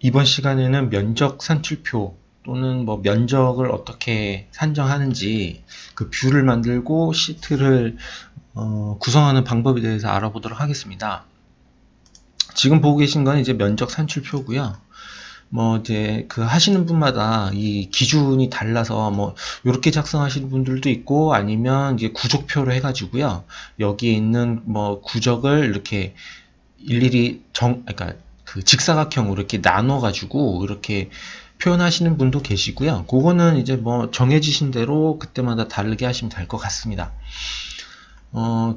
이번 시간에는 면적 산출표 또는 뭐 면적을 어떻게 산정하는지 그 뷰를 만들고 시트를 구성하는 방법에 대해서 알아보도록 하겠습니다. 지금 보고 계신 건 이제 면적 산출표고요. 뭐 이제 그 하시는 분마다 이 기준이 달라서 뭐 이렇게 작성하시는 분들도 있고 아니면 이제 구족표로 해가지고요. 여기에 있는 뭐 구적을 이렇게 일일이 그러니까 그 직사각형으로 이렇게 나눠가지고 이렇게 표현하시는 분도 계시고요. 그거는 이제 뭐 정해지신 대로 그때마다 다르게 하시면 될 것 같습니다.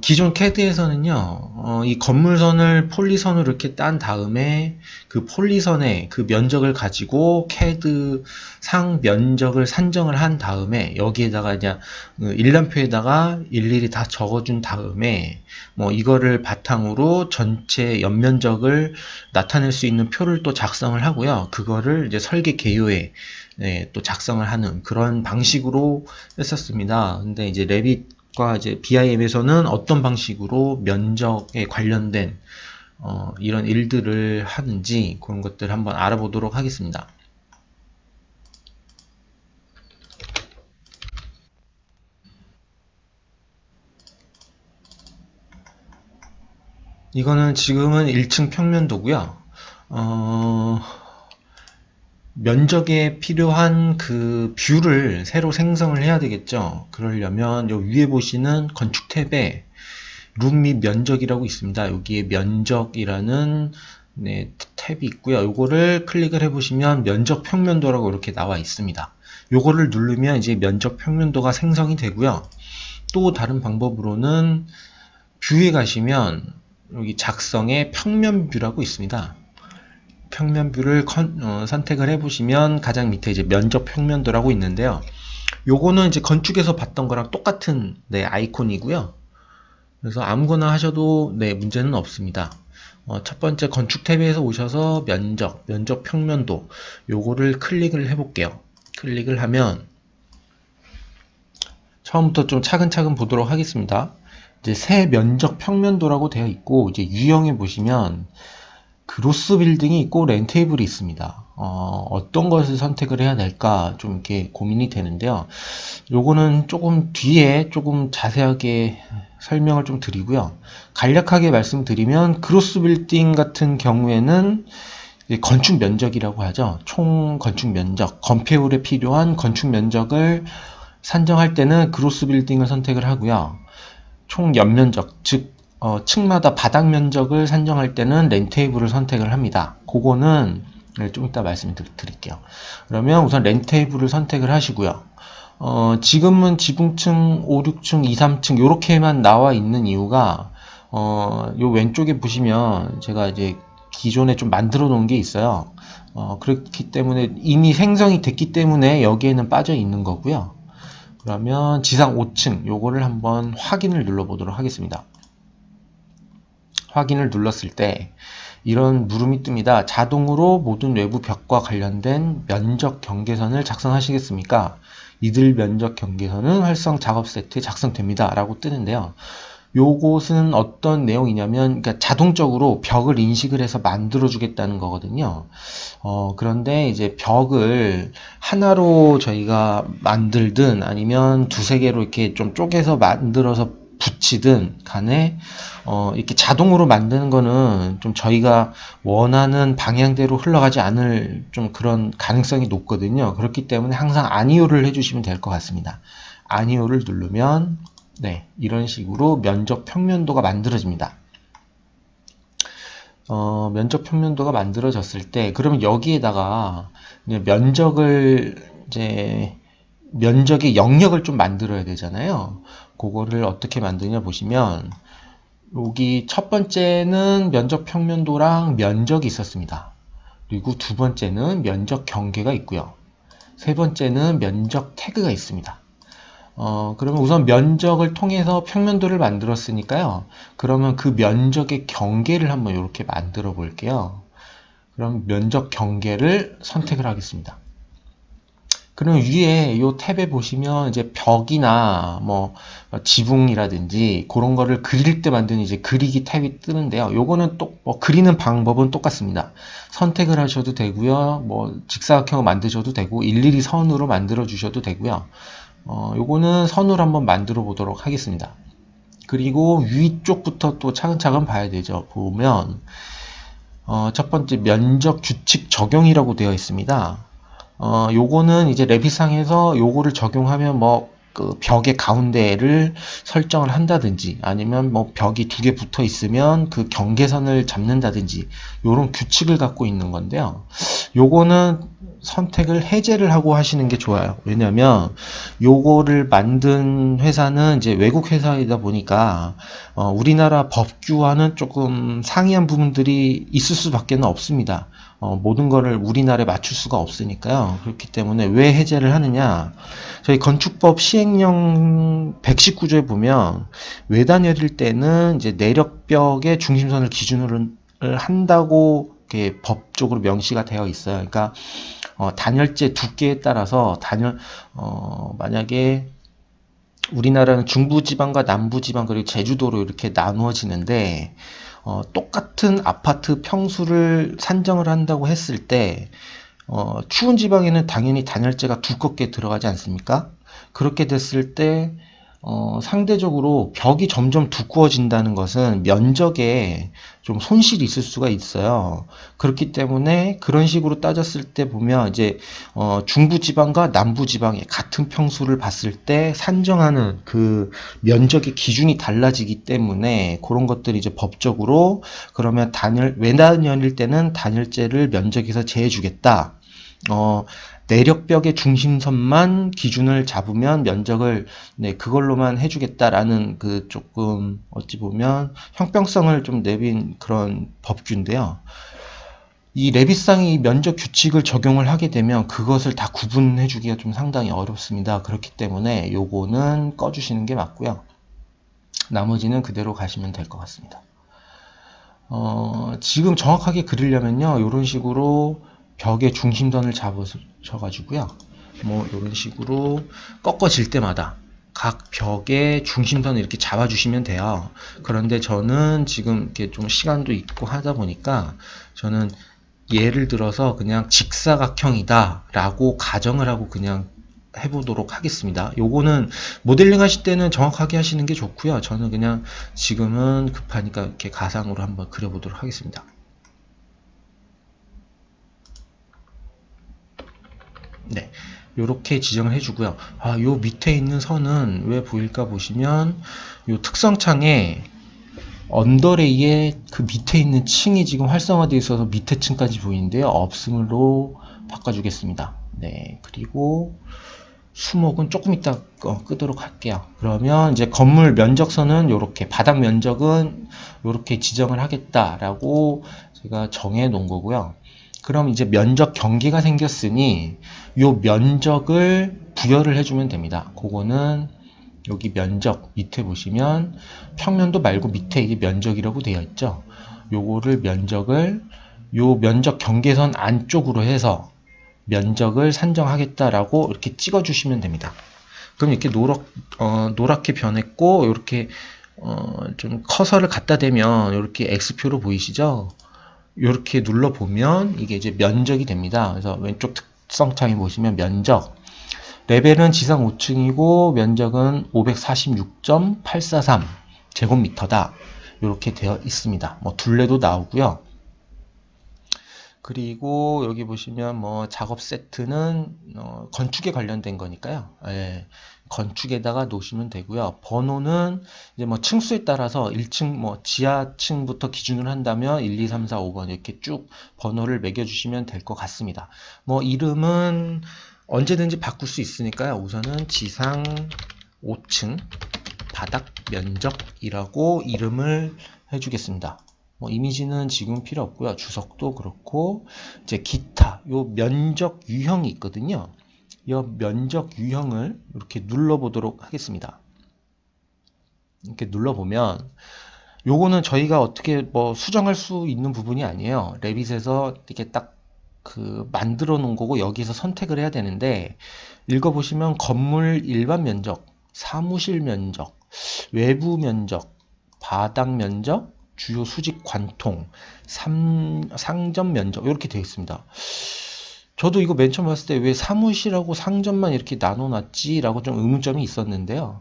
기존 CAD에서는요, 이 건물선을 폴리선으로 이렇게 딴 다음에 그 폴리선의 그 면적을 가지고 CAD 상 면적을 산정을 한 다음에 여기에다가 그냥 일람표에다가 일일이 다 적어준 다음에 뭐 이거를 바탕으로 전체 연면적을 나타낼 수 있는 표를 또 작성을 하고요. 그거를 이제 설계 개요에 또 작성을 하는 그런 방식으로 했었습니다. 근데 이제 레빗과 이제 BIM에서는 어떤 방식으로 면적에 관련된 이런 일들을 하는지 그런 것들 한번 알아보도록 하겠습니다. 이거는 지금은 1층 평면도고요. 면적에 필요한 그 뷰를 새로 생성을 해야 되겠죠. 그러려면 요 위에 보시는 건축 탭에 룸 및 면적이라고 있습니다. 여기에 면적이라는 탭이 있고요. 요거를 클릭을 해보시면 면적 평면도라고 이렇게 나와 있습니다. 요거를 누르면 이제 면적 평면도가 생성이 되고요. 또 다른 방법으로는 뷰에 가시면 여기 작성에 평면 뷰라고 있습니다. 평면 뷰를 선택을 해보시면 가장 밑에 이제 면적 평면도라고 있는데요. 요거는 이제 건축에서 봤던 거랑 똑같은 아이콘이고요. 그래서 아무거나 하셔도 문제는 없습니다. 첫 번째 건축 탭에서 오셔서 면적 평면도 요거를 클릭을 해볼게요. 클릭을 하면 처음부터 좀 차근차근 보도록 하겠습니다. 이제 새 면적 평면도라고 되어 있고 이제 유형에 보시면 그로스 빌딩이 있고 렌테이블이 있습니다. 어떤 것을 선택을 해야 될까 좀 이렇게 고민이 되는데요. 요거는 조금 뒤에 조금 자세하게 설명을 좀 드리고요. 간략하게 말씀드리면 그로스 빌딩 같은 경우에는 건축 면적이라고 하죠. 총 건축 면적, 건폐율에 필요한 건축 면적을 산정할 때는 그로스 빌딩을 선택을 하고요. 총 연면적, 즉 층마다 바닥 면적을 산정할 때는 렌테이블을 선택을 합니다. 그거는 좀 이따 말씀드릴게요. 그러면 우선 렌테이블을 선택을 하시고요. 지금은 지붕층 5, 6층, 2, 3층 이렇게만 나와 있는 이유가 요 왼쪽에 보시면 제가 이제 기존에 좀 만들어 놓은 게 있어요. 그렇기 때문에 이미 생성이 됐기 때문에 여기에는 빠져 있는 거고요. 그러면 지상 5층 요거를 한번 확인을 눌러 보도록 하겠습니다. 확인을 눌렀을 때 이런 물음이 뜹니다. 자동으로 모든 외부 벽과 관련된 면적 경계선을 작성하시겠습니까? 이들 면적 경계선은 활성 작업 세트에 작성됩니다. 라고 뜨는데요. 요것은 어떤 내용이냐면 그러니까 자동적으로 벽을 인식을 해서 만들어 주겠다는 거거든요. 그런데 이제 벽을 하나로 저희가 만들든 아니면 두세 개로 이렇게 좀 쪼개서 만들어서 붙이든 간에 이렇게 자동으로 만드는 거는 좀 저희가 원하는 방향대로 흘러가지 않을 좀 그런 가능성이 높거든요. 그렇기 때문에 항상 아니오를 해주시면 될 것 같습니다. 아니오를 누르면 이런 식으로 면적 평면도가 만들어집니다. 면적 평면도가 만들어졌을 때 그러면 여기에다가 면적의 영역을 좀 만들어야 되잖아요. 그거를 어떻게 만드냐 보시면 여기 첫 번째는 면적 평면도랑 면적이 있었습니다. 그리고 두 번째는 면적 경계가 있고요. 세 번째는 면적 태그가 있습니다. 그러면 우선 면적을 통해서 평면도를 만들었으니까요. 그러면 그 면적의 경계를 한번 이렇게 만들어 볼게요. 그럼 면적 경계를 선택을 하겠습니다. 그럼 위에 요 탭에 보시면 이제 벽이나 뭐 지붕이라든지 그런 거를 그릴 때 만드는 이제 그리기 탭이 뜨는데요. 요거는 또 뭐 그리는 방법은 똑같습니다. 선택을 하셔도 되고요. 뭐 직사각형을 만드셔도 되고 일일이 선으로 만들어 주셔도 되고요. 요거는 선으로 한번 만들어 보도록 하겠습니다. 그리고 위쪽부터 또 차근차근 봐야 되죠. 보면 첫 번째 면적 규칙 적용이라고 되어 있습니다. 요거는 이제 레빗상에서 요거를 적용하면 뭐 그 벽의 가운데를 설정을 한다든지 아니면 뭐 벽이 두 개 붙어 있으면 그 경계선을 잡는다든지 요런 규칙을 갖고 있는 건데요. 요거는 선택을 해제를 하고 하시는 게 좋아요. 왜냐면 요거를 만든 회사는 이제 외국 회사이다 보니까 우리나라 법규와는 조금 상이한 부분들이 있을 수밖에 없습니다. 모든 거를 우리나라에 맞출 수가 없으니까요. 그렇기 때문에 왜 해제를 하느냐? 저희 건축법 시행령 119조에 보면 외단열일 때는 이제 내력벽의 중심선을 기준으로 한다고 이렇게 법적으로 명시가 되어 있어요. 그러니까 단열재 두께에 따라서 만약에 우리나라는 중부지방과 남부지방 그리고 제주도로 이렇게 나누어지는데 똑같은 아파트 평수를 산정을 한다고 했을 때 추운 지방에는 당연히 단열재가 두껍게 들어가지 않습니까? 그렇게 됐을 때 상대적으로 벽이 점점 두꺼워진다는 것은 면적에 좀 손실이 있을 수가 있어요. 그렇기 때문에 그런 식으로 따졌을 때 보면 이제 중부지방과 남부지방의 같은 평수를 봤을 때 산정하는 그 면적의 기준이 달라지기 때문에 그런 것들이 이제 법적으로 그러면 외단열일 때는 단열재를 면적에서 제해주겠다. 내력벽의 중심선만 기준을 잡으면 면적을 그걸로만 해주겠다라는 그 조금 어찌 보면 형평성을 좀 내빈 그런 법규인데요. 이 레빗상이 면적 규칙을 적용을 하게 되면 그것을 다 구분해 주기가 좀 상당히 어렵습니다. 그렇기 때문에 요거는 꺼주시는 게 맞고요. 나머지는 그대로 가시면 될 것 같습니다. 지금 정확하게 그리려면요. 이런 식으로 벽의 중심선을 잡으셔가지고요. 뭐 이런 식으로 꺾어질 때마다 각 벽의 중심선을 이렇게 잡아주시면 돼요. 그런데 저는 지금 이렇게 좀 시간도 있고 하다 보니까 저는 예를 들어서 그냥 직사각형이다 라고 가정을 하고 그냥 해보도록 하겠습니다. 요거는 모델링 하실 때는 정확하게 하시는 게 좋고요. 저는 그냥 지금은 급하니까 이렇게 가상으로 한번 그려보도록 하겠습니다. 네, 요렇게 지정을 해주고요. 요 밑에 있는 선은 왜 보일까 보시면 요 특성창에 언더레이의 그 밑에 있는 층이 지금 활성화되어 있어서 밑에 층까지 보이는데요. 없음으로 바꿔주겠습니다. 네, 그리고 수목은 조금 이따 끄도록 할게요. 그러면 이제 건물 면적선은 이렇게 바닥 면적은 이렇게 지정을 하겠다라고 제가 정해 놓은 거고요. 그럼 이제 면적 경계가 생겼으니 이 면적을 부여를 해주면 됩니다. 그거는 여기 면적 밑에 보시면 평면도 말고 밑에 이게 면적이라고 되어 있죠. 요거를 요 면적 경계선 안쪽으로 해서 면적을 산정하겠다라고 이렇게 찍어 주시면 됩니다. 그럼 이렇게 노랗게 변했고 이렇게 좀 커서를 갖다 대면 이렇게 X표로 보이시죠? 이렇게 눌러보면 이게 이제 면적이 됩니다. 그래서 왼쪽 특성창에 보시면 면적 레벨은 지상 5층이고 면적은 546.843 제곱미터다. 이렇게 되어 있습니다. 뭐 둘레도 나오고요. 그리고 여기 보시면 뭐 작업 세트는 건축에 관련된 거니까요. 예, 건축에다가 놓으시면 되고요. 번호는 이제 뭐 층수에 따라서 1층 뭐 지하층부터 기준으로 한다면 1, 2, 3, 4, 5번 이렇게 쭉 번호를 매겨 주시면 될 것 같습니다. 뭐 이름은 언제든지 바꿀 수 있으니까요. 우선은 지상 5층 바닥 면적이라고 이름을 해주겠습니다. 뭐 이미지는 지금 필요 없고요. 주석도 그렇고 이제 기타 요 면적 유형이 있거든요. 이 면적 유형을 이렇게 눌러보도록 하겠습니다. 이렇게 눌러보면 요거는 저희가 어떻게 뭐 수정할 수 있는 부분이 아니에요. 레빗에서 이렇게 딱 그 만들어 놓은 거고 여기서 선택을 해야 되는데 읽어보시면 건물 일반 면적, 사무실 면적, 외부 면적, 바닥 면적, 주요 수직 관통, 상점 면적 이렇게 되어 있습니다. 저도 이거 맨 처음 봤을 때 왜 사무실하고 상점만 이렇게 나눠놨지? 라고 좀 의문점이 있었는데요.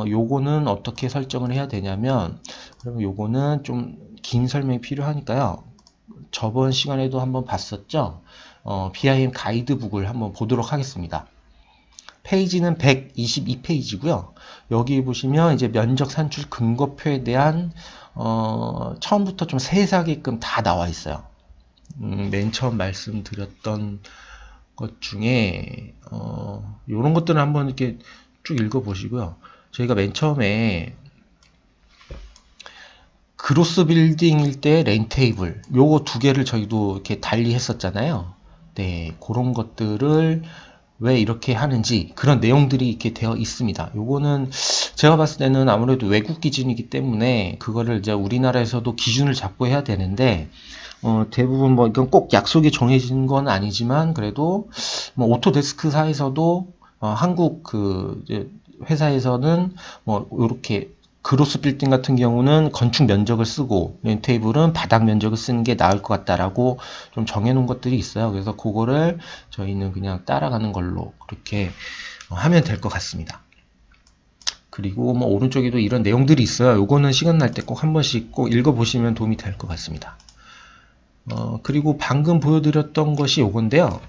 요거는 어떻게 설정을 해야 되냐면, 그러면 요거는 좀 긴 설명이 필요하니까요. 저번 시간에도 한번 봤었죠? BIM 가이드북을 한번 보도록 하겠습니다. 페이지는 122페이지고요. 여기 보시면 이제 면적 산출 근거표에 대한 처음부터 좀 세세하게끔 다 나와 있어요. 맨 처음 말씀드렸던 것 중에 이런 것들은 한번 이렇게 쭉 읽어보시고요. 저희가 맨 처음에 그로스 빌딩일 때 렌테이블 요거 두 개를 저희도 이렇게 달리 했었잖아요. 네, 그런 것들을 왜 이렇게 하는지 그런 내용들이 이렇게 되어 있습니다. 요거는 제가 봤을 때는 아무래도 외국 기준이기 때문에 그거를 이제 우리나라에서도 기준을 잡고 해야 되는데 대부분 뭐 이건 꼭 약속이 정해진 건 아니지만 그래도 뭐 오토데스크사에서도 한국 그 회사에서는 뭐 이렇게 그로스 빌딩 같은 경우는 건축 면적을 쓰고 렌테이블은 바닥 면적을 쓰는 게 나을 것 같다라고 좀 정해놓은 것들이 있어요. 그래서 그거를 저희는 그냥 따라가는 걸로 그렇게 하면 될 것 같습니다. 그리고 뭐 오른쪽에도 이런 내용들이 있어요. 요거는 시간 날 때 꼭 한 번씩 꼭 읽어보시면 도움이 될 것 같습니다. 그리고 방금 보여드렸던 것이 요건데요.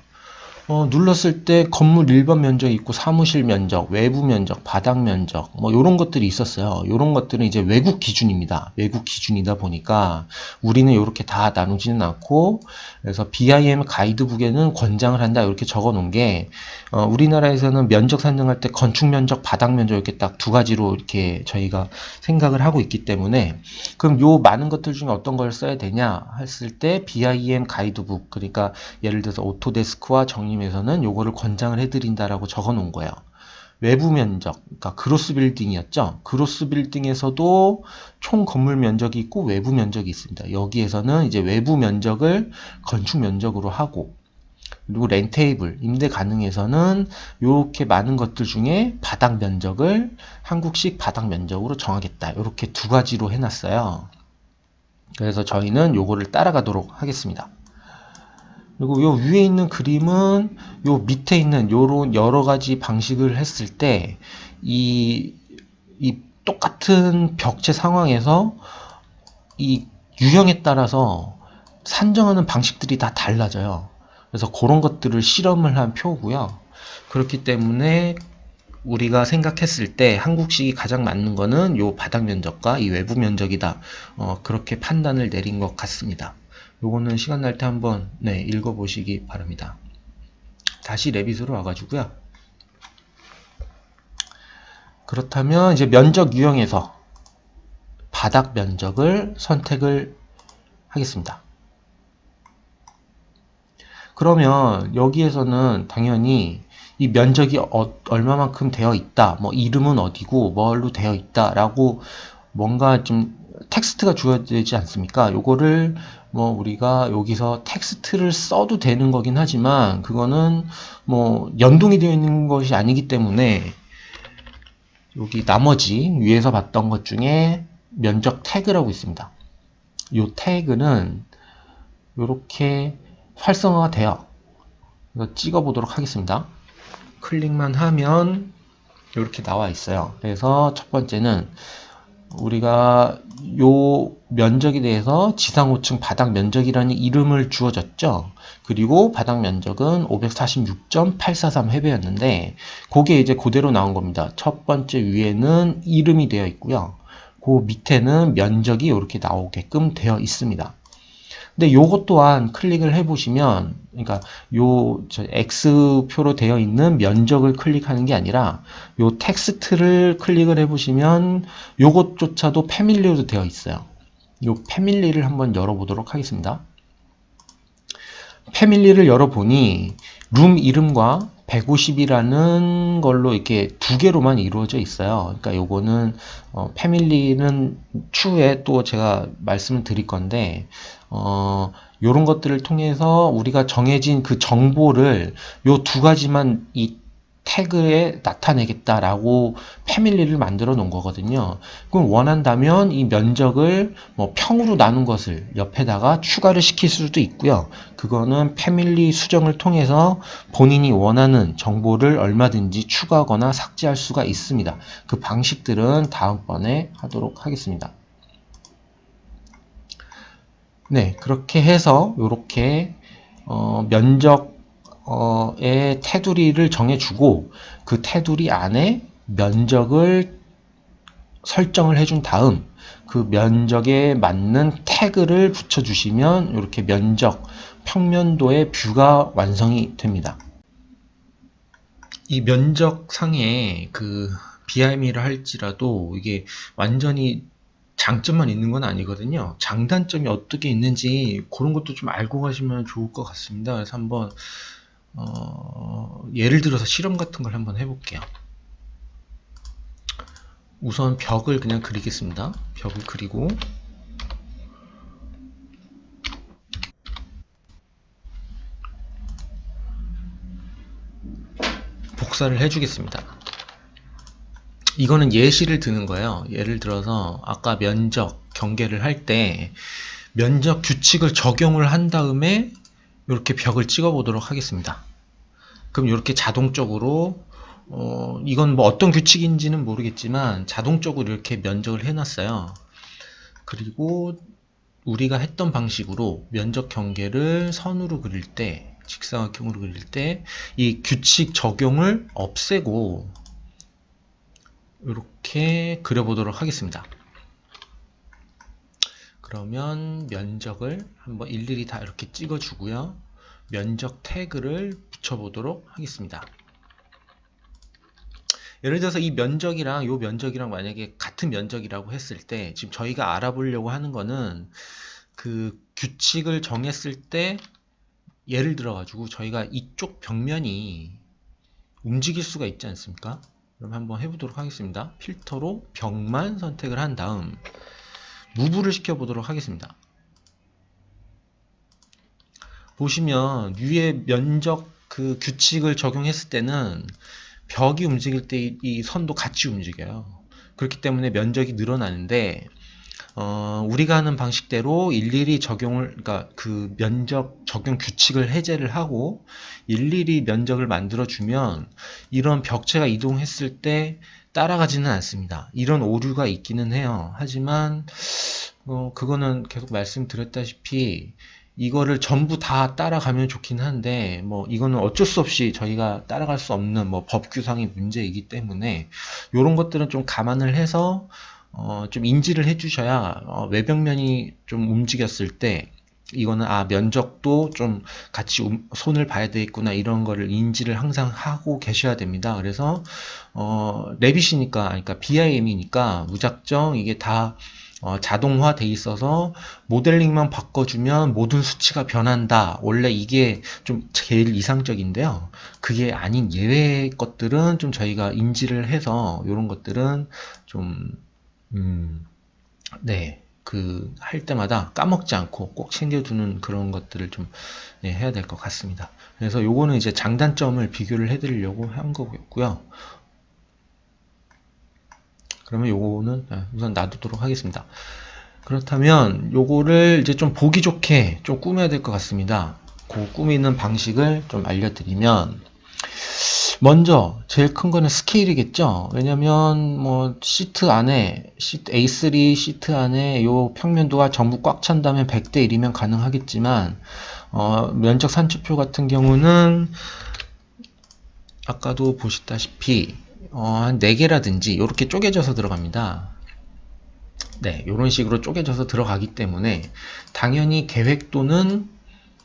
눌렀을 때 건물 일반 면적이 있고 사무실 면적, 외부 면적, 바닥 면적 뭐 이런 것들이 있었어요. 이런 것들은 이제 외국 기준입니다. 외국 기준이다 보니까 우리는 이렇게 다 나누지는 않고 그래서 BIM 가이드북에는 권장을 한다 이렇게 적어 놓은 게 우리나라에서는 면적 산정할 때 건축 면적, 바닥 면적 이렇게 딱 두 가지로 이렇게 저희가 생각을 하고 있기 때문에 그럼 요 많은 것들 중에 어떤 걸 써야 되냐 했을 때 BIM 가이드북 그러니까 예를 들어서 오토데스크와 정림에서는 요거를 권장을 해드린다라고 적어 놓은 거예요. 외부 면적, 그러니까 그로스 빌딩이었죠. 그로스 빌딩에서도 총 건물 면적이 있고 외부 면적이 있습니다. 여기에서는 이제 외부 면적을 건축 면적으로 하고 그리고 렌테이블, 임대 가능에서는 이렇게 많은 것들 중에 바닥 면적을 한국식 바닥 면적으로 정하겠다. 이렇게 두 가지로 해놨어요. 그래서 저희는 요거를 따라가도록 하겠습니다. 그리고 요 위에 있는 그림은 요 밑에 있는 요런 여러 가지 방식을 했을 때 이 똑같은 벽체 상황에서 이 유형에 따라서 산정하는 방식들이 다 달라져요. 그래서 그런 것들을 실험을 한 표고요. 그렇기 때문에 우리가 생각했을 때 한국식이 가장 맞는 거는 요 바닥 면적과 이 외부 면적이다. 그렇게 판단을 내린 것 같습니다. 요거는 시간 날 때 한번 읽어보시기 바랍니다. 다시 레빗으로 와가지고요. 그렇다면 이제 면적 유형에서 바닥 면적을 선택을 하겠습니다. 그러면 여기에서는 당연히 이 면적이 얼마만큼 되어 있다, 뭐 이름은 어디고 뭘로 되어 있다 라고 뭔가 좀 텍스트가 주어지지 않습니까? 요거를 뭐 우리가 여기서 텍스트를 써도 되는 거긴 하지만 그거는 뭐 연동이 되어 있는 것이 아니기 때문에 여기 나머지 위에서 봤던 것 중에 면적 태그라고 있습니다. 이 태그는 이렇게 활성화가 돼요. 이거 찍어 보도록 하겠습니다. 클릭만 하면 이렇게 나와 있어요. 그래서 첫 번째는 우리가 요 면적에 대해서 지상 5층 바닥 면적이라는 이름을 주어졌죠. 그리고 바닥 면적은 546.843 회배였는데 그게 이제 그대로 나온 겁니다. 첫 번째 위에는 이름이 되어 있고요. 그 밑에는 면적이 이렇게 나오게끔 되어 있습니다. 근데 요것 또한 클릭을 해보시면, 그러니까 X표로 되어 있는 면적을 클릭하는 게 아니라 요 텍스트를 클릭을 해보시면 요것조차도 패밀리로 되어 있어요. 요 패밀리를 한번 열어보도록 하겠습니다. 패밀리를 열어보니 룸 이름과 150이라는 걸로 이렇게 두 개로만 이루어져 있어요. 그러니까 요거는 패밀리는 추후에 또 제가 말씀을 드릴 건데 요런 것들을 통해서 우리가 정해진 그 정보를 요 두 가지만 이 태그에 나타내겠다라고 패밀리를 만들어 놓은 거거든요. 그럼 원한다면 이 면적을 뭐 평으로 나눈 것을 옆에다가 추가를 시킬 수도 있고요. 그거는 패밀리 수정을 통해서 본인이 원하는 정보를 얼마든지 추가하거나 삭제할 수가 있습니다. 그 방식들은 다음번에 하도록 하겠습니다. 네, 그렇게 해서 이렇게 면적의 테두리를 정해주고 그 테두리 안에 면적을 설정을 해준 다음 그 면적에 맞는 태그를 붙여주시면 이렇게 면적, 평면도의 뷰가 완성이 됩니다. 이 면적상에 그 BIM이라 할지라도 이게 완전히 장점만 있는 건 아니거든요. 장단점이 어떻게 있는지 그런 것도 좀 알고 가시면 좋을 것 같습니다. 그래서 한번 예를 들어서 실험 같은 걸 한번 해볼게요. 우선 벽을 그냥 그리겠습니다. 벽을 그리고 복사를 해주겠습니다. 이거는 예시를 드는 거예요. 예를 들어서 아까 면적 경계를 할 때 면적 규칙을 적용을 한 다음에 이렇게 벽을 찍어 보도록 하겠습니다. 그럼 이렇게 자동적으로 이건 뭐 어떤 규칙인지는 모르겠지만 자동적으로 이렇게 면적을 해놨어요. 그리고 우리가 했던 방식으로 면적 경계를 선으로 그릴 때, 직사각형으로 그릴 때 이 규칙 적용을 없애고 이렇게 그려보도록 하겠습니다. 그러면 면적을 한번 일일이 다 이렇게 찍어주고요. 면적 태그를 붙여보도록 하겠습니다. 예를 들어서 이 면적이랑 이 면적이랑 만약에 같은 면적이라고 했을 때 지금 저희가 알아보려고 하는 거는 그 규칙을 정했을 때 예를 들어 가지고 저희가 이쪽 벽면이 움직일 수가 있지 않습니까? 그럼 한번 해보도록 하겠습니다. 필터로 벽만 선택을 한 다음 무브를 시켜보도록 하겠습니다. 보시면 위에 면적 그 규칙을 적용했을 때는 벽이 움직일 때 이 선도 같이 움직여요. 그렇기 때문에 면적이 늘어나는데 우리가 하는 방식대로 일일이 적용을, 그러니까 그 면적 적용 규칙을 해제를 하고 일일이 면적을 만들어주면 이런 벽체가 이동했을 때 따라가지는 않습니다. 이런 오류가 있기는 해요. 하지만 그거는 계속 말씀드렸다시피 이거를 전부 다 따라가면 좋긴 한데 뭐 이거는 어쩔 수 없이 저희가 따라갈 수 없는 뭐 법규상의 문제이기 때문에 이런 것들은 좀 감안을 해서 좀 인지를 해주셔야 외벽면이 좀 움직였을 때 이거는 면적도 좀 같이 손을 봐야 되겠구나 이런 거를 인지를 항상 하고 계셔야 됩니다. 그래서 레빗이니까 그러니까 BIM이니까 무작정 이게 다 자동화 돼 있어서 모델링만 바꿔주면 모든 수치가 변한다. 원래 이게 좀 제일 이상적인데요. 그게 아닌 예외 것들은 좀 저희가 인지를 해서 이런 것들은 좀 네, 할 때마다 까먹지 않고 꼭 챙겨두는 그런 것들을 좀 해야 될 것 같습니다. 그래서 요거는 이제 장단점을 비교를 해드리려고 한 거고요. 그러면 요거는 우선 놔두도록 하겠습니다. 그렇다면 요거를 이제 좀 보기 좋게 좀 꾸며야 될 것 같습니다. 그 꾸미는 방식을 좀 알려드리면 먼저 제일 큰 거는 스케일이겠죠. 왜냐면 뭐 시트 안에 A3 시트 안에 요 평면도가 전부 꽉 찬다면 100대 1이면 가능하겠지만 면적 산출표 같은 경우는 아까도 보셨다시피 한 4개라든지 이렇게 쪼개져서 들어갑니다. 네, 이런 식으로 쪼개져서 들어가기 때문에 당연히 계획도는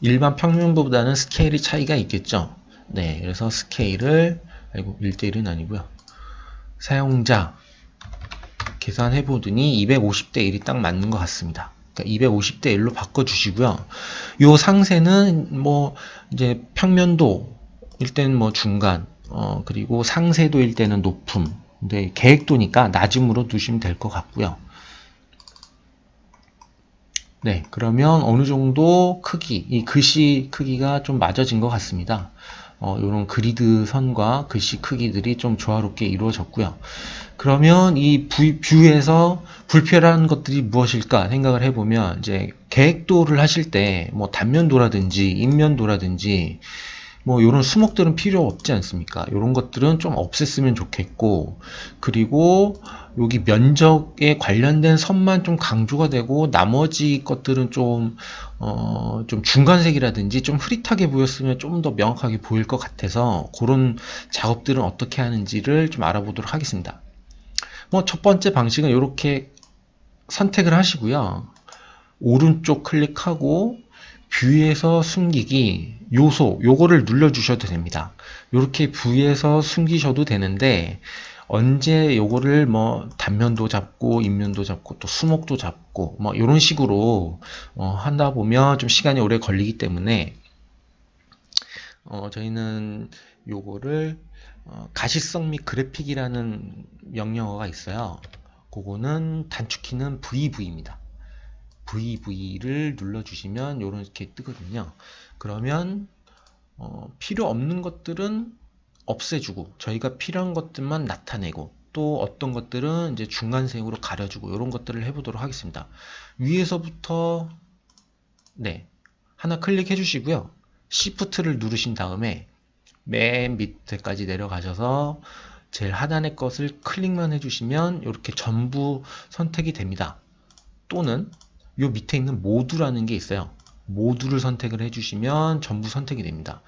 일반 평면보다는 스케일이 차이가 있겠죠. 네, 그래서 스케일을 1대1은 아니고요. 사용자 계산해 보더니 250대 1이 딱 맞는 것 같습니다. 그러니까 250대 1로 바꿔 주시고요. 요 상세는 뭐 이제 평면도일 때는 뭐 중간, 그리고 상세도일 때는 높음. 근데 계획도니까 낮음으로 두시면 될 것 같고요. 네, 그러면 어느 정도 크기, 이 글씨 크기가 좀 맞아진 것 같습니다. 이런 그리드 선과 글씨 크기들이 좀 조화롭게 이루어졌고요. 그러면 이 뷰에서 불필요한 것들이 무엇일까 생각을 해보면, 이제 계획도를 하실 때 뭐 단면도라든지 인면도라든지 뭐 이런 수목들은 필요 없지 않습니까? 이런 것들은 좀 없앴으면 좋겠고, 그리고 여기 면적에 관련된 선만 좀 강조가 되고 나머지 것들은 좀 중간색이라든지 좀 흐릿하게 보였으면 좀 더 명확하게 보일 것 같아서 그런 작업들은 어떻게 하는지를 좀 알아보도록 하겠습니다. 뭐 첫 번째 방식은 이렇게 선택을 하시고요. 오른쪽 클릭하고 뷰에서 숨기기 요거를 눌러주셔도 됩니다. 이렇게 뷰에서 숨기셔도 되는데, 언제 요거를 뭐 단면도 잡고 인면도 잡고 또 수목도 잡고 뭐 이런 식으로 한다 보면 좀 시간이 오래 걸리기 때문에 저희는 요거를 가시성 및 그래픽이라는 명령어가 있어요. 그거는 단축키는 VV입니다. VV를 눌러주시면 이렇게 뜨거든요. 그러면 필요 없는 것들은 없애주고 저희가 필요한 것들만 나타내고, 또 어떤 것들은 이제 중간색으로 가려주고 이런 것들을 해보도록 하겠습니다. 위에서부터 네, 하나 클릭해 주시고요. Shift를 누르신 다음에 맨 밑에까지 내려가셔서 제일 하단의 것을 클릭만 해주시면 이렇게 전부 선택이 됩니다. 또는 요 밑에 있는 모두라는 게 있어요. 모두를 선택을 해주시면 전부 선택이 됩니다.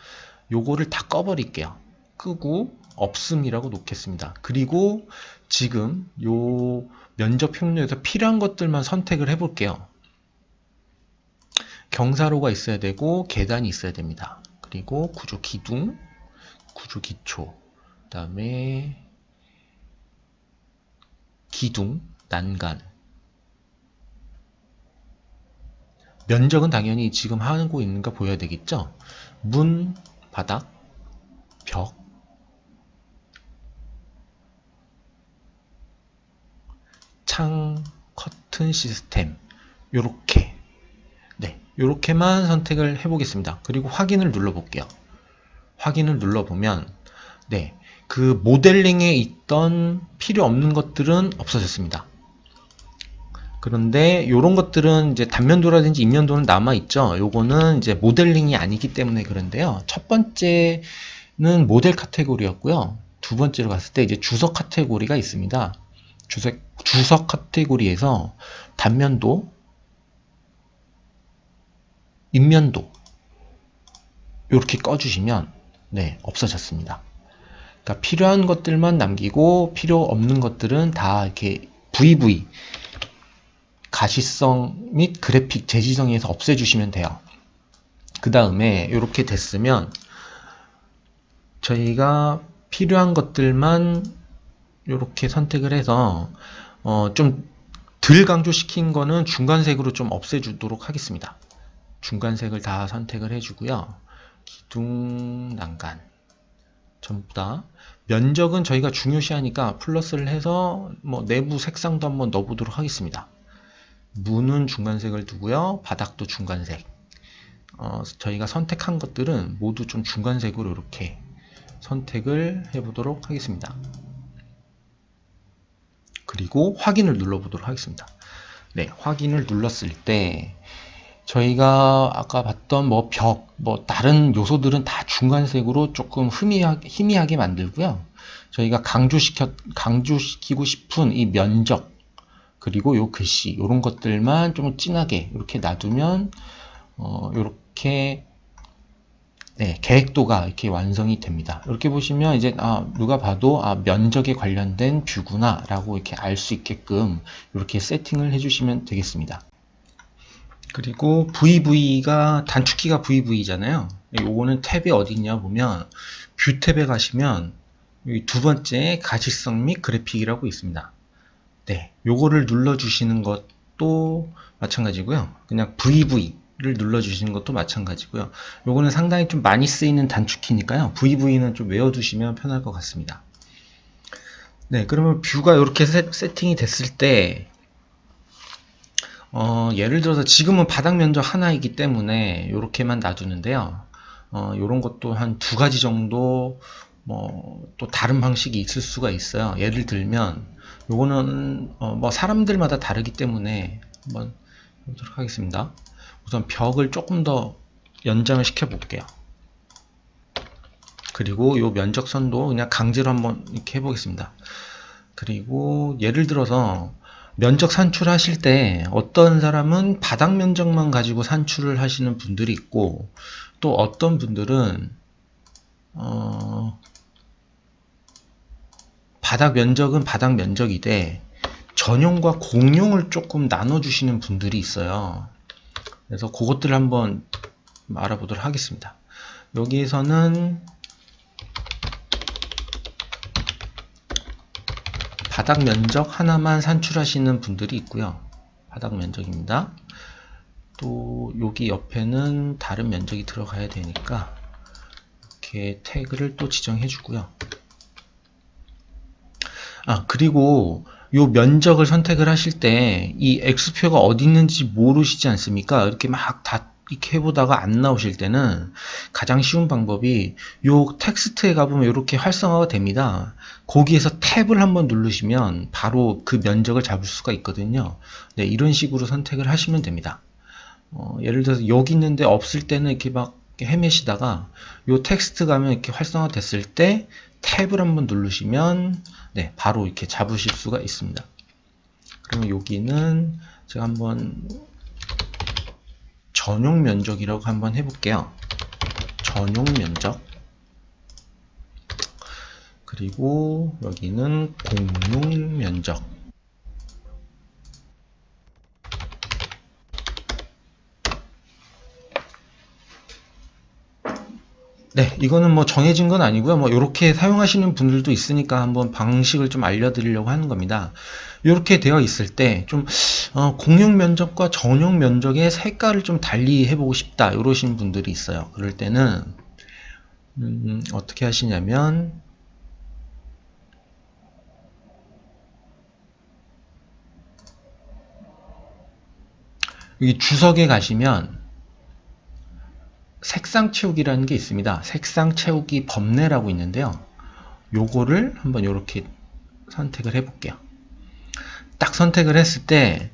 요거를 다 꺼버릴게요. 끄고 없음이라고 놓겠습니다. 그리고 지금 요 면적 평면에서 필요한 것들만 선택을 해볼게요. 경사로가 있어야 되고 계단이 있어야 됩니다. 그리고 구조 기둥, 구조 기초, 그 다음에 기둥, 난간. 면적은 당연히 지금 하고 있는 거 보여야 되겠죠? 문, 바닥, 벽, 창, 커튼 시스템, 요렇게. 네, 요렇게만 선택을 해보겠습니다. 그리고 확인을 눌러볼게요. 확인을 눌러보면, 네, 그 모델링에 있던 필요 없는 것들은 없어졌습니다. 그런데 이런 것들은 이제 단면도라든지 인면도는 남아있죠. 요거는 이제 모델링이 아니기 때문에 그런데요. 첫 번째는 모델 카테고리였고요. 두 번째로 갔을 때 이제 주석 카테고리가 있습니다. 주석 카테고리에서 단면도, 인면도 이렇게 꺼주시면 네, 없어졌습니다. 그러니까 필요한 것들만 남기고 필요 없는 것들은 다 이렇게 VV 가시성 및 그래픽 재지정에서 없애주시면 돼요. 그 다음에 이렇게 됐으면 저희가 필요한 것들만 이렇게 선택을 해서 좀 덜 강조시킨 거는 중간색으로 좀 없애주도록 하겠습니다. 중간색을 다 선택을 해주고요. 기둥, 난간 전부 다 면적은 저희가 중요시하니까 플러스를 해서 뭐 내부 색상도 한번 넣어보도록 하겠습니다. 문은 중간색을 두고요. 바닥도 중간색. 저희가 선택한 것들은 모두 좀 중간색으로 이렇게 선택을 해보도록 하겠습니다. 그리고 확인을 눌러보도록 하겠습니다. 네, 확인을 눌렀을 때 저희가 아까 봤던 뭐 벽, 뭐 다른 요소들은 다 중간색으로 조금 희미하게 만들고요. 저희가 강조시키고 싶은 이 면적, 그리고 요 글씨, 이런 것들만 좀 진하게 이렇게 놔두면 이렇게 네, 계획도가 이렇게 완성이 됩니다. 이렇게 보시면 이제 누가 봐도 면적에 관련된 뷰구나 라고 이렇게 알 수 있게끔 이렇게 세팅을 해주시면 되겠습니다. 그리고 VV가 단축키가 VV잖아요. 요거는 탭이 어디 있냐 보면 뷰 탭에 가시면 여기 두 번째 가시성 및 그래픽이라고 있습니다. 네, 요거를 눌러주시는 것도 마찬가지고요. 그냥 VV를 눌러주시는 것도 마찬가지고요. 요거는 상당히 좀 많이 쓰이는 단축키니까요. VV는 좀 외워두시면 편할 것 같습니다. 네, 그러면 뷰가 이렇게 세팅이 됐을 때 예를 들어서 지금은 바닥 면적 하나이기 때문에 이렇게만 놔두는데요. 요런 것도 한 두 가지 정도 또 다른 방식이 있을 수가 있어요. 예를 들면 요거는 뭐 사람들마다 다르기 때문에 한번 해보도록 하겠습니다. 우선 벽을 조금 더 연장을 시켜 볼게요. 그리고 요 면적선도 그냥 강제로 한번 이렇게 해보겠습니다. 그리고 예를 들어서 면적 산출하실 때 어떤 사람은 바닥 면적만 가지고 산출을 하시는 분들이 있고, 또 어떤 분들은 바닥 면적은 바닥 면적이되 전용과 공용을 조금 나눠주시는 분들이 있어요. 그래서 그것들을 한번 알아보도록 하겠습니다. 여기에서는 바닥 면적 하나만 산출하시는 분들이 있고요. 바닥 면적입니다. 또 여기 옆에는 다른 면적이 들어가야 되니까 이렇게 태그를 또 지정해 주고요. 그리고 요 면적을 선택을 하실 때 이 X표가 어디 있는지 모르시지 않습니까? 이렇게 막 다 이렇게 해보다가 안 나오실 때는 가장 쉬운 방법이 요 텍스트에 가보면 이렇게 활성화가 됩니다. 거기에서 탭을 한번 누르시면 바로 그 면적을 잡을 수가 있거든요. 네, 이런 식으로 선택을 하시면 됩니다. 예를 들어서 여기 있는데 없을 때는 이렇게 막 헤매시다가 요 텍스트 가면 이렇게 활성화 됐을 때 탭을 한번 누르시면 네, 바로 이렇게 잡으실 수가 있습니다. 그러면 여기는 제가 한번 전용 면적이라고 한번 해볼게요. 전용 면적. 그리고 여기는 공용 면적. 네, 이거는 뭐 정해진 건 아니고요. 뭐 이렇게 사용하시는 분들도 있으니까 한번 방식을 좀 알려드리려고 하는 겁니다. 이렇게 되어 있을 때 좀 공용 면적과 전용 면적의 색깔을 좀 달리 해보고 싶다 이러신 분들이 있어요. 그럴 때는 어떻게 하시냐면 여기 주석에 가시면 색상 채우기라는 게 있습니다. 색상 채우기 범례라고 있는데요. 요거를 한번 이렇게 선택을 해볼게요. 딱 선택을 했을 때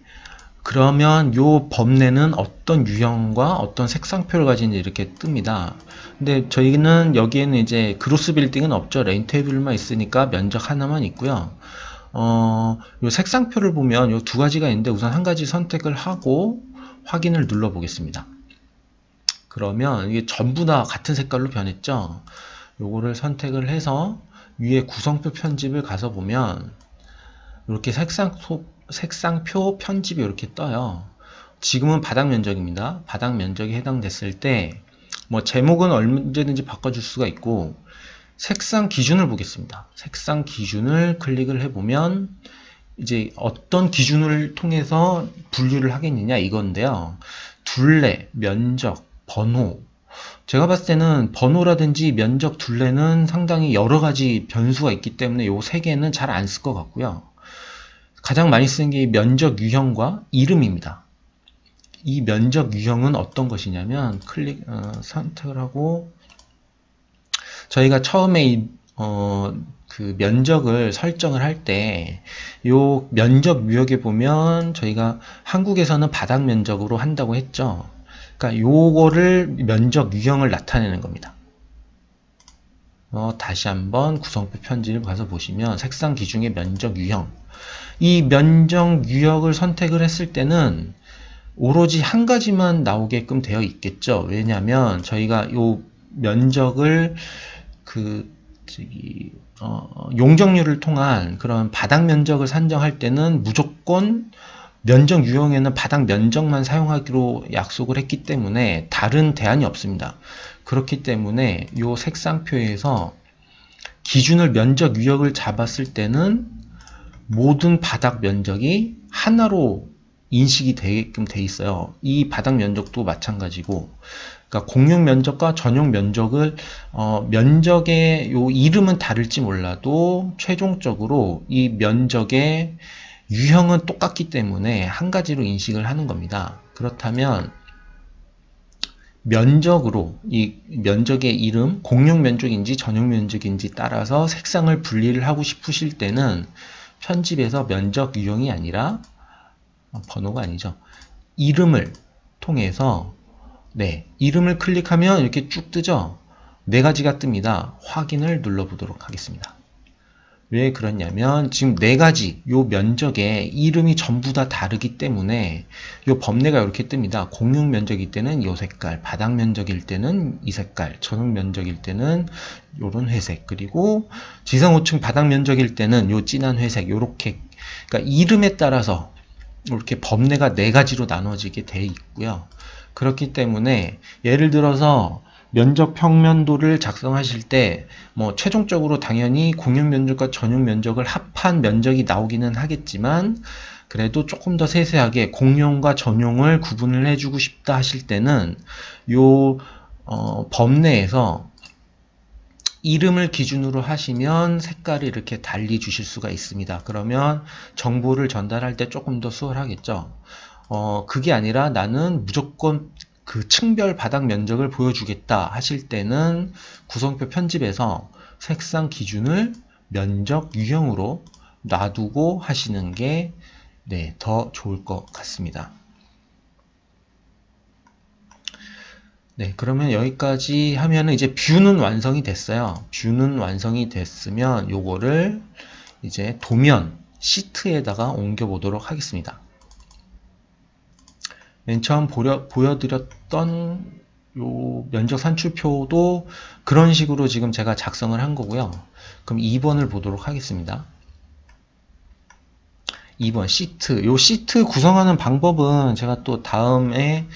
그러면 요 범례는 어떤 유형과 어떤 색상표를 가진지 이렇게 뜹니다. 근데 저희는 여기에는 이제 그로스 빌딩은 없죠. 레인 테이블만 있으니까 면적 하나만 있고요. 요 색상표를 보면 요 두 가지가 있는데 우선 한 가지 선택을 하고 확인을 눌러 보겠습니다. 그러면 이게 전부 다 같은 색깔로 변했죠. 요거를 선택을 해서 위에 구성표 편집을 가서 보면 이렇게 색상표 편집이 이렇게 떠요. 지금은 바닥 면적입니다. 바닥 면적이 해당됐을 때 뭐 제목은 언제든지 바꿔줄 수가 있고 색상 기준을 보겠습니다. 색상 기준을 클릭을 해보면 이제 어떤 기준을 통해서 분류를 하겠느냐 이건데요. 둘레, 면적, 번호. 제가 봤을 때는 번호라든지 면적, 둘레는 상당히 여러 가지 변수가 있기 때문에 요 세 개는 잘 안 쓸 것 같고요. 가장 많이 쓰는 게 면적 유형과 이름입니다. 이 면적 유형은 어떤 것이냐면 선택을 하고 저희가 처음에 그 면적을 설정을 할 때 요 면적 유형에 보면 저희가 한국에서는 바닥 면적으로 한다고 했죠. 그러니까 요거를 면적 유형을 나타내는 겁니다. 다시 한번 구성표 편집을 가서 보시면 색상 기준의 면적 유형. 이 면적 유형을 선택을 했을 때는 오로지 한 가지만 나오게끔 되어 있겠죠. 왜냐하면 저희가 요 면적을 용적률을 통한 그런 바닥 면적을 산정할 때는 무조건 면적 유형에는 바닥 면적만 사용하기로 약속을 했기 때문에 다른 대안이 없습니다. 그렇기 때문에 이 색상표에서 기준을 면적 유형을 잡았을 때는 모든 바닥 면적이 하나로 인식이 되게끔 돼 있어요. 이 바닥 면적도 마찬가지고, 그러니까 공용 면적과 전용 면적을 면적의 요 이름은 다를지 몰라도 최종적으로 이 면적의 유형은 똑같기 때문에 한 가지로 인식을 하는 겁니다. 그렇다면 면적으로 이 면적의 이름, 공용 면적인지 전용 면적인지 따라서 색상을 분리를 하고 싶으실 때는 편집에서 면적 유형이 아니라 번호가 아니죠. 이름을 통해서 이름을 클릭하면 이렇게 쭉 뜨죠. 네 가지가 뜹니다. 확인을 눌러보도록 하겠습니다. 왜 그러냐면 지금 네 가지 요 면적의 이름이 전부 다 다르기 때문에 요 범례가 이렇게 뜹니다. 공용 면적일 때는 요 색깔, 바닥 면적일 때는 이 색깔, 전용 면적일 때는 요런 회색, 그리고 지상 5층 바닥 면적일 때는 요 진한 회색, 요렇게, 그러니까 이름에 따라서 이렇게 범례가 네 가지로 나눠지게 되어 있고요. 그렇기 때문에 예를 들어서 면적 평면도를 작성하실 때 뭐 최종적으로 당연히 공용 면적과 전용 면적을 합한 면적이 나오기는 하겠지만 그래도 조금 더 세세하게 공용과 전용을 구분을 해주고 싶다 하실 때는 요 범내에서 이름을 기준으로 하시면 색깔을 이렇게 달리 주실 수가 있습니다. 그러면 정보를 전달할 때 조금 더 수월하겠죠. 그게 아니라 나는 무조건 그 층별 바닥 면적을 보여주겠다 하실 때는 구성표 편집에서 색상 기준을 면적 유형으로 놔두고 하시는 게 더 좋을 것 같습니다. 그러면 여기까지 하면은 이제 뷰는 완성이 됐어요. 뷰는 완성이 됐으면 요거를 이제 도면 시트에다가 옮겨 보도록 하겠습니다. 맨 처음 보여드렸던 요 면적 산출표도 그런 식으로 지금 제가 작성을 한 거고요. 그럼 2번을 보도록 하겠습니다. 2번 시트. 요 시트 구성하는 방법은 제가 또 다음에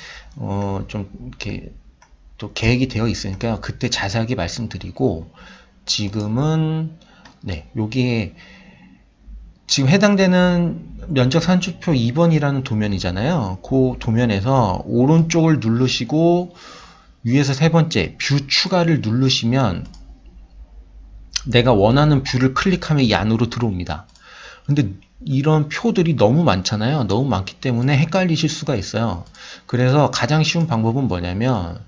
좀 이렇게 또 계획이 되어 있으니까 그때 자세하게 말씀드리고 지금은 여기에 지금 해당되는 면적 산출표 2번이라는 도면이잖아요. 그 도면에서 오른쪽을 누르시고 위에서 세 번째 뷰 추가를 누르시면 내가 원하는 뷰를 클릭하면 이 안으로 들어옵니다. 근데 이런 표들이 너무 많잖아요. 너무 많기 때문에 헷갈리실 수가 있어요. 그래서 가장 쉬운 방법은 뭐냐면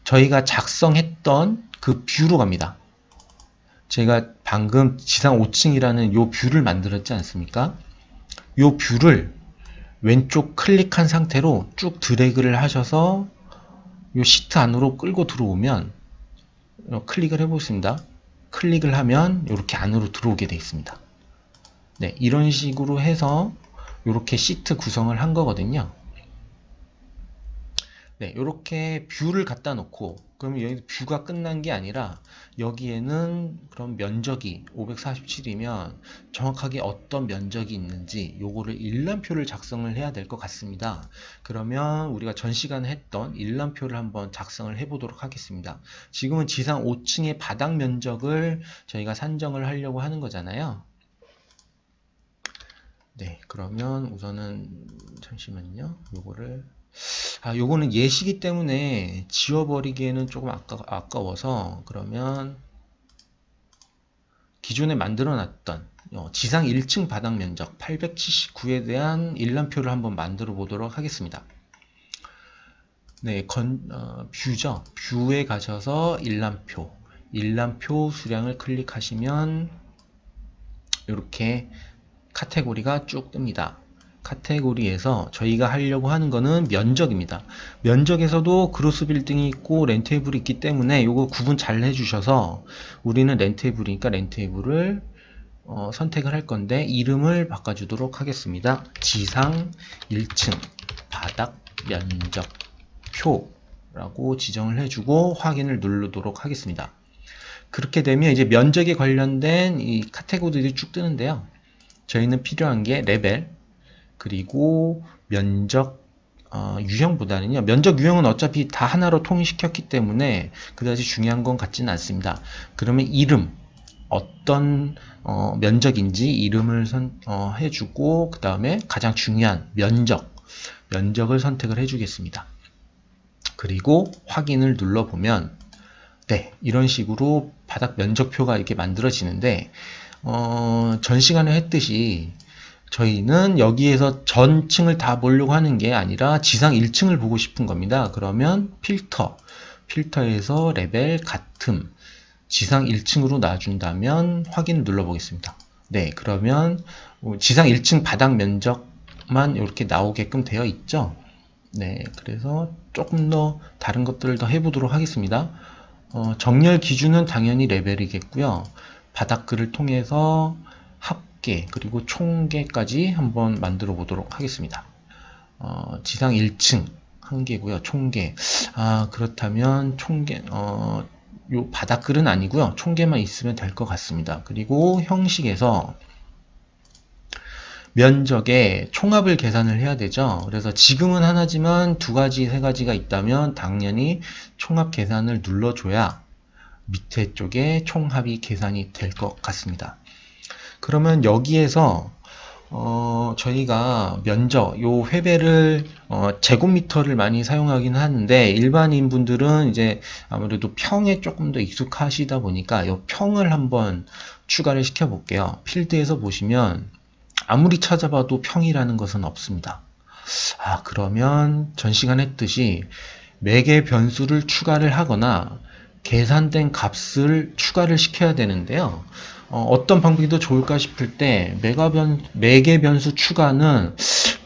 저희가 작성했던 그 뷰로 갑니다. 제가 방금 지상 5층이라는 요 뷰를 만들었지 않습니까? 요 뷰를 왼쪽 클릭한 상태로 쭉 드래그를 하셔서 요 시트 안으로 끌고 들어오면 클릭을 해보겠습니다. 클릭을 하면 이렇게 안으로 들어오게 되어 있습니다. 이런 식으로 해서 이렇게 시트 구성을 한 거거든요. 이렇게 뷰를 갖다 놓고 그러면 여기 뷰가 끝난 게 아니라 여기에는 그럼 면적이 547이면 정확하게 어떤 면적이 있는지 요거를 일람표를 작성을 해야 될 것 같습니다. 그러면 우리가 전 시간에 했던 일람표를 한번 작성을 해 보도록 하겠습니다. 지금은 지상 5층의 바닥 면적을 저희가 산정을 하려고 하는 거잖아요. 그러면 우선은 잠시만요. 요거는 예시기 때문에 지워버리기에는 조금 아까워서 그러면 기존에 만들어 놨던 지상 1층 바닥 면적 879에 대한 일람표를 한번 만들어 보도록 하겠습니다. 뷰죠. 뷰에 가셔서 일람표 수량을 클릭하시면 이렇게 카테고리가 쭉 뜹니다. 카테고리에서 저희가 하려고 하는 거는 면적입니다. 면적에서도 그로스 빌딩이 있고 렌테이블이 있기 때문에 이거 구분 잘 해주셔서 우리는 렌테이블이니까 렌테이블을 선택을 할 건데 이름을 바꿔주도록 하겠습니다. 지상 1층 바닥 면적표라고 지정을 해주고 확인을 누르도록 하겠습니다. 그렇게 되면 이제 면적에 관련된 이 카테고리들이 쭉 뜨는데요. 저희는 필요한 게 레벨 그리고 면적 유형보다는요. 면적 유형은 어차피 다 하나로 통일시켰기 때문에 그다지 중요한 건 같지는 않습니다. 그러면 이름 어떤 면적인지 이름을 해주고 그 다음에 가장 중요한 면적을 선택을 해주겠습니다. 그리고 확인을 눌러보면 이런 식으로 바닥 면적표가 이렇게 만들어지는데 전 시간에 했듯이 저희는 여기에서 전층을 다 보려고 하는 게 아니라 지상 1층을 보고 싶은 겁니다. 그러면 필터에서 레벨 같음, 지상 1층으로 놔준다면 확인을 눌러보겠습니다. 네, 그러면 지상 1층 바닥 면적만 이렇게 나오게끔 되어 있죠. 네, 그래서 조금 더 다른 것들을 더 해보도록 하겠습니다. 정렬 기준은 당연히 레벨이겠고요. 바닥글을 통해서 합계 그리고 총계까지 한번 만들어 보도록 하겠습니다. 지상 1층 한 개고요. 총계. 그렇다면 총계 요 바닥글은 아니고요. 총계만 있으면 될 것 같습니다. 그리고 형식에서 면적의 총합을 계산을 해야 되죠. 그래서 지금은 하나지만 두 가지, 세 가지가 있다면 당연히 총합 계산을 눌러줘야 밑에 쪽에 총합이 계산이 될 것 같습니다. 그러면 여기에서 저희가 면적, 요 회배를 제곱미터를 많이 사용하긴 하는데 일반인 분들은 이제 아무래도 평에 조금 더 익숙하시다 보니까 요 평을 한번 추가를 시켜 볼게요. 필드에서 보시면 아무리 찾아봐도 평이라는 것은 없습니다. 그러면 전 시간 했듯이 매개 변수를 추가를 하거나 계산된 값을 추가를 시켜야 되는데요. 어떤 방법이 더 좋을까 싶을 때 매개 변수 추가는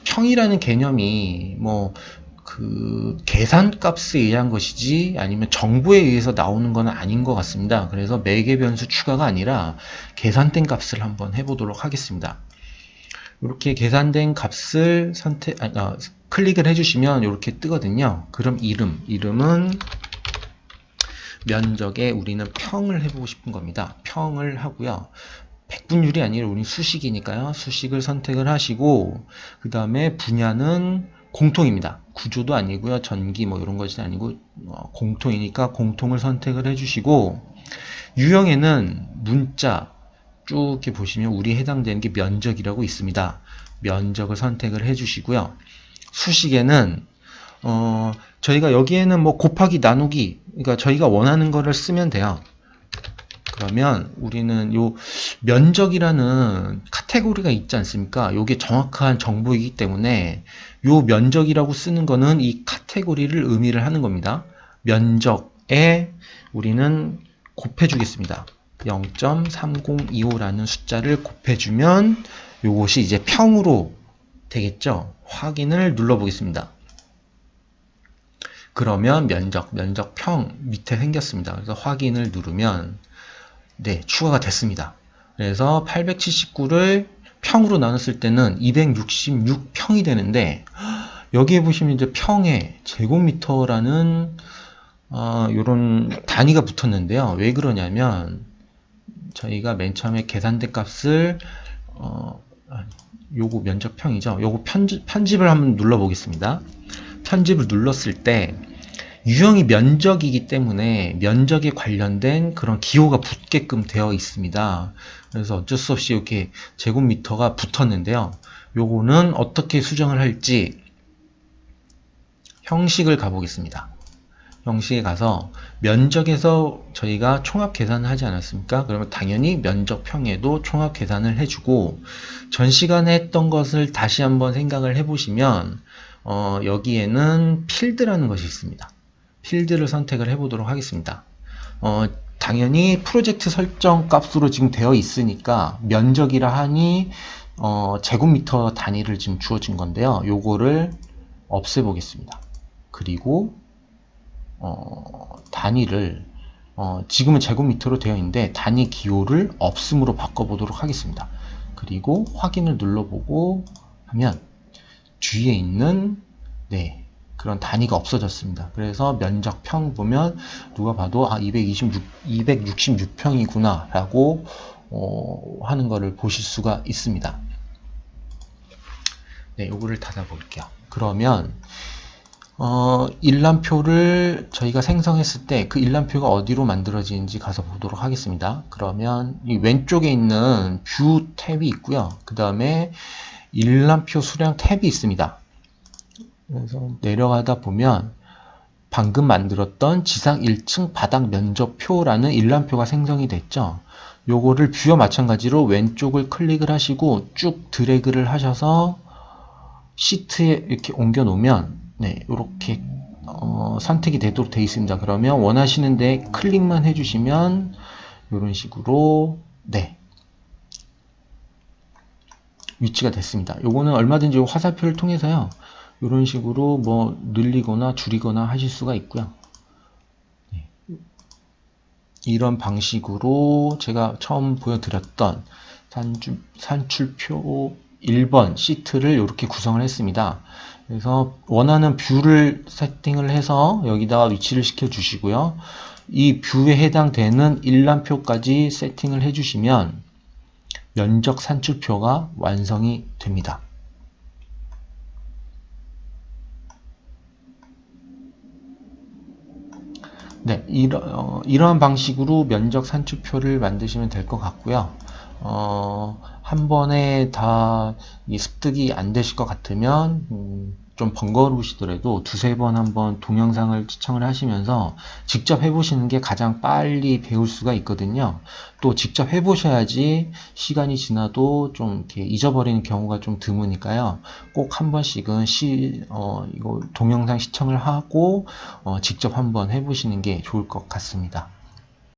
평이라는 개념이 계산 값에 의한 것이지 아니면 정보에 의해서 나오는 건 아닌 것 같습니다. 그래서 매개 변수 추가가 아니라 계산된 값을 한번 해보도록 하겠습니다. 이렇게 계산된 값을 클릭을 해주시면 이렇게 뜨거든요. 그럼 이름은 면적에 우리는 평을 해보고 싶은 겁니다. 평을 하고요. 백분율이 아니라 우리 수식이니까요. 수식을 선택을 하시고 그 다음에 분야는 공통입니다. 구조도 아니고요. 전기 이런 것이 아니고 공통이니까 공통을 선택을 해주시고 유형에는 문자 쭉 이렇게 보시면 우리 해당되는 게 면적이라고 있습니다. 면적을 선택을 해주시고요. 수식에는 저희가 여기에는 곱하기 나누기 그러니까 저희가 원하는 거를 쓰면 돼요. 그러면 우리는 요 면적이라는 카테고리가 있지 않습니까? 요게 정확한 정보이기 때문에 요 면적이라고 쓰는 거는 이 카테고리를 의미를 하는 겁니다. 면적에 우리는 곱해 주겠습니다. 0.3025라는 숫자를 곱해주면 요것이 이제 평으로 되겠죠. 확인을 눌러보겠습니다. 그러면 면적평 밑에 생겼습니다. 그래서 확인을 누르면 네, 추가가 됐습니다. 그래서 879를 평으로 나눴을 때는 266평이 되는데 여기에 보시면 이제 평에 제곱미터라는 요런 단위가 붙었는데요. 왜 그러냐면 저희가 맨 처음에 계산된 값을 요거 면적평이죠. 요거 편집을 한번 눌러 보겠습니다. 편집을 눌렀을 때 유형이 면적이기 때문에 면적에 관련된 그런 기호가 붙게끔 되어 있습니다. 그래서 어쩔 수 없이 이렇게 제곱미터가 붙었는데요. 요거는 어떻게 수정을 할지 형식을 가보겠습니다. 형식에 가서 면적에서 저희가 총합 계산을 하지 않았습니까? 그러면 당연히 면적평에도 총합 계산을 해주고 전 시간에 했던 것을 다시 한번 생각을 해보시면 여기에는 필드라는 것이 있습니다. 필드를 선택을 해보도록 하겠습니다. 당연히 프로젝트 설정 값으로 지금 되어 있으니까 면적이라 하니 제곱미터 단위를 지금 주어진 건데요. 요거를 없애보겠습니다. 그리고 단위를 지금은 제곱미터로 되어 있는데 단위 기호를 없음으로 바꿔보도록 하겠습니다. 그리고 확인을 눌러보고 하면 뒤에 있는 그런 단위가 없어졌습니다. 그래서 면적평 보면 누가 봐도 266평이구나 라고 하는 거를 보실 수가 있습니다. 네, 요거를 닫아 볼게요. 그러면 일람표를 저희가 생성했을 때 그 일람표가 어디로 만들어지는지 가서 보도록 하겠습니다. 그러면 이 왼쪽에 있는 뷰 탭이 있고요. 그 다음에 일람표 수량 탭이 있습니다. 그래서 내려가다 보면 방금 만들었던 지상 1층 바닥 면적표라는 일람표가 생성이 됐죠. 요거를 뷰와 마찬가지로 왼쪽을 클릭을 하시고 쭉 드래그를 하셔서 시트에 이렇게 옮겨 놓으면 네, 이렇게 선택이 되도록 되어 있습니다. 그러면 원하시는데 클릭만 해주시면 이런 식으로 네, 위치가 됐습니다. 요거는 얼마든지 화살표를 통해서요, 이런 식으로 뭐 늘리거나 줄이거나 하실 수가 있고요. 네. 이런 방식으로 제가 처음 보여드렸던 산출표 1번 시트를 이렇게 구성을 했습니다. 그래서 원하는 뷰를 세팅을 해서 여기다가 위치를 시켜 주시고요. 이 뷰에 해당되는 일람표까지 세팅을 해주시면 면적 산출표가 완성이 됩니다. 네, 이러한 방식으로 면적 산출표를 만드시면 될 것 같고요. 한 번에 다 습득이 안 되실 것 같으면 좀 번거로우시더라도 두세 번 한번 동영상을 시청을 하시면서 직접 해보시는 게 가장 빨리 배울 수가 있거든요. 또 직접 해보셔야지 시간이 지나도 좀 이렇게 잊어버리는 경우가 좀 드무니까요. 꼭 한 번씩은 이거 동영상 시청을 하고 직접 한번 해보시는 게 좋을 것 같습니다.